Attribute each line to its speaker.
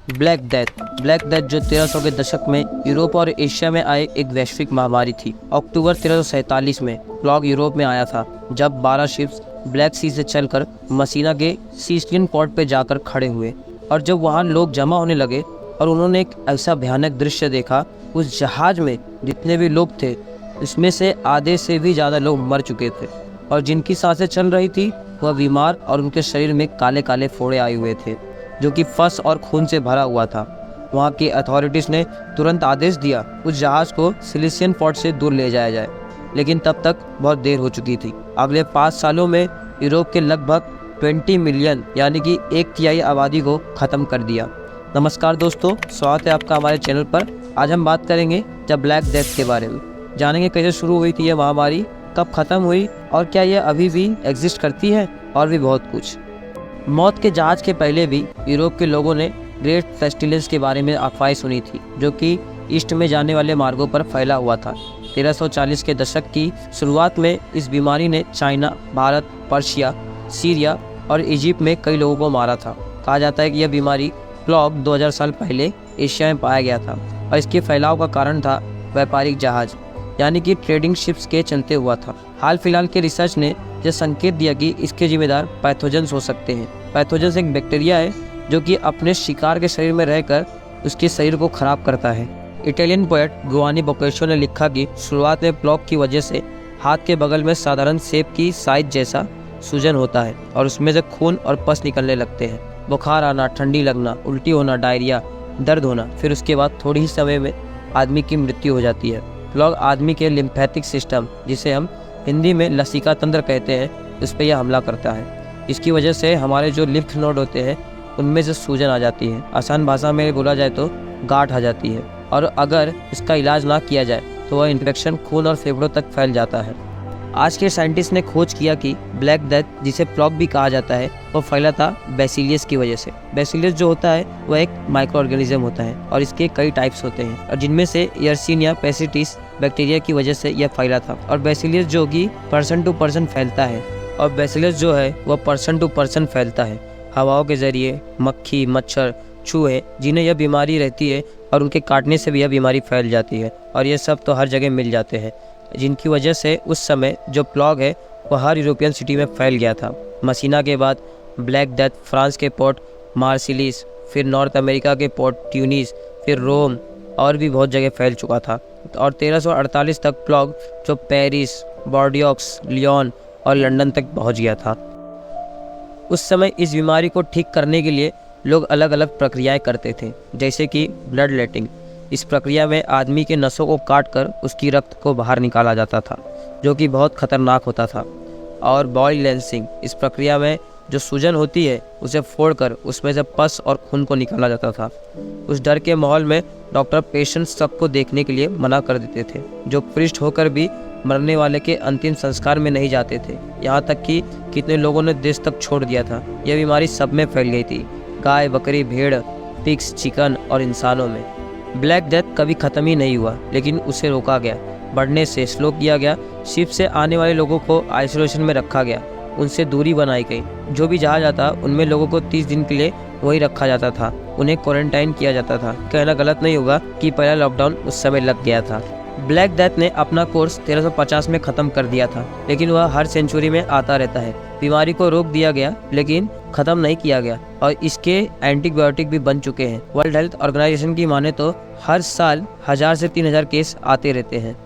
Speaker 1: Black death जो 1300 के दशक में यूरोप और एशिया में आए एक वैश्विक महामारी थी। अक्टूबर 1347 में प्लॉग यूरोप में आया था, जब 12 शिप्स ब्लैक सी से चलकर मसीना के सिसिलियन पोर्ट पे जाकर खड़े हुए। और जब वहाँ लोग जमा होने लगे और उन्होंने एक ऐसा भयानक दृश्य देखा, उस जहाज में जितने भी लोग थे इसमें से आधे से भी ज़्यादा लोग मर चुके थे, और जिनकी सांसें चल रही थी वह बीमार और उनके शरीर में काले काले फोड़े आए हुए थे जो कि फस और खून से भरा हुआ था। वहाँ की अथॉरिटीज़ ने तुरंत आदेश दिया उस जहाज़ को सिसिलियन पोर्ट से दूर ले जाया जाए, लेकिन तब तक बहुत देर हो चुकी थी। अगले 5 सालों में यूरोप के लगभग 20 मिलियन यानी कि 1/3 आबादी को ख़त्म कर दिया। नमस्कार दोस्तों, स्वागत है आपका हमारे चैनल पर। आज हम बात करेंगे द ब्लैक डेथ के बारे में। जानेंगे कैसे शुरू हुई थी यह महामारी, कब ख़त्म हुई और क्या यह अभी भी एग्जिस्ट करती है, और भी बहुत कुछ। मौत के जहाज़ के पहले भी यूरोप के लोगों ने ग्रेट पेस्टिलेंस के बारे में अफवाहें सुनी थी, जो कि ईस्ट में जाने वाले मार्गों पर फैला हुआ था। 1340 के दशक की शुरुआत में इस बीमारी ने चाइना, भारत, पर्शिया, सीरिया और इजिप्ट में कई लोगों को मारा था। कहा जाता है कि यह बीमारी प्लॉग 2000 साल पहले एशिया में पाया गया था, और इसके फैलाव का कारण था व्यापारिक जहाज यानी कि ट्रेडिंग शिप्स के चलते हुआ था। हाल फिलहाल के रिसर्च ने यह संकेत दिया कि इसके जिम्मेदार पैथोजेंस हो सकते हैं। पैथोजेंस एक बैक्टीरिया है जो कि अपने शिकार के शरीर में रहकर उसके शरीर को खराब करता है। इटालियन पोएट गिovanni बोccaccio ने लिखा कि शुरुआत में प्लॉग की वजह से हाथ के बगल में साधारण सेब की साइज जैसा सूजन होता है और उसमें से खून और पस निकलने लगते हैं। बुखार आना, ठंडी लगना, उल्टी होना, डायरिया, दर्द होना, फिर उसके बाद थोड़ी ही समय में आदमी की मृत्यु हो जाती है। प्लॉग आदमी के लिम्फेटिक सिस्टम, जिसे हम हिंदी में लसिका तंत्र कहते हैं, उस पर यह हमला करता है। इसकी वजह से हमारे जो लिम्फ नोड होते हैं उनमें से सूजन आ जाती है। आसान भाषा में बोला जाए तो गांठ आ जाती है, और अगर इसका इलाज ना किया जाए तो वह इन्फेक्शन खून और फेफड़ों तक फैल जाता है। आज के साइंटिस्ट ने खोज किया कि ब्लैक डेथ, जिसे प्लॉग भी कहा जाता है, वो फैला था बैसिलियस की वजह से। बैसिलियस जो होता है वह एक माइक्रो ऑर्गेनिज्म होता है और इसके कई टाइप्स होते हैं, और जिनमें से यर्सीनिया पेस्टिस बैक्टीरिया की वजह से यह फैला था। और बैसिलियस जो कि पर्सन टू पर्सन फैलता है, और बैसिलियस जो है वह पर्सन टू पर्सन फैलता है हवाओं के जरिए। मक्खी, मच्छर, चूहे जिन्हें यह बीमारी रहती है, और उनके काटने से भी यह बीमारी फैल जाती है, और ये सब तो हर जगह मिल जाते हैं, जिनकी वजह से उस समय जो प्लॉग है वह हर यूरोपियन सिटी में फैल गया था। मसीना के बाद ब्लैक डेथ फ्रांस के पोर्ट मार्सिलिस, फिर नॉर्थ अमेरिका के पोर्ट ट्यूनिस, फिर रोम और भी बहुत जगह फैल चुका था। और 1348 तक प्लॉग जो पेरिस, बॉर्डियोक्स, लियोन और लंदन तक पहुंच गया था। उस समय इस बीमारी को ठीक करने के लिए लोग अलग अलग प्रक्रियाएं करते थे, जैसे कि ब्लड लेटिंग। इस प्रक्रिया में आदमी के नसों को काटकर उसकी रक्त को बाहर निकाला जाता था, जो कि बहुत खतरनाक होता था। और बॉडी लेंसिंग, इस प्रक्रिया में जो सूजन होती है उसे फोड़कर उसमें से पस और खून को निकाला जाता था। उस डर के माहौल में डॉक्टर पेशेंट्स सबको देखने के लिए मना कर देते थे, जो पृष्ठ होकर भी मरने वाले के अंतिम संस्कार में नहीं जाते थे। यहाँ तक कि कितने लोगों ने देश तक छोड़ दिया था। यह बीमारी सब में फैल गई थी, गाय, बकरी, भेड़, पिग्स, चिकन और इंसानों में। ब्लैक डेथ कभी ख़त्म ही नहीं हुआ, लेकिन उसे रोका गया, बढ़ने से स्लो किया गया। शिप से आने वाले लोगों को आइसोलेशन में रखा गया, उनसे दूरी बनाई गई। जो भी जहाज आता उनमें लोगों को 30 दिन के लिए वही रखा जाता था, उन्हें क्वारंटाइन किया जाता था। कहना गलत नहीं होगा कि पहला लॉकडाउन उस समय लग गया था। ब्लैक डेथ ने अपना कोर्स 1350 में ख़त्म कर दिया था, लेकिन वह हर सेंचुरी में आता रहता है। बीमारी को रोक दिया गया लेकिन ख़त्म नहीं किया गया, और इसके एंटीबायोटिक भी बन चुके हैं। वर्ल्ड हेल्थ ऑर्गेनाइजेशन की माने तो हर साल 1000 से 3000 केस आते रहते हैं।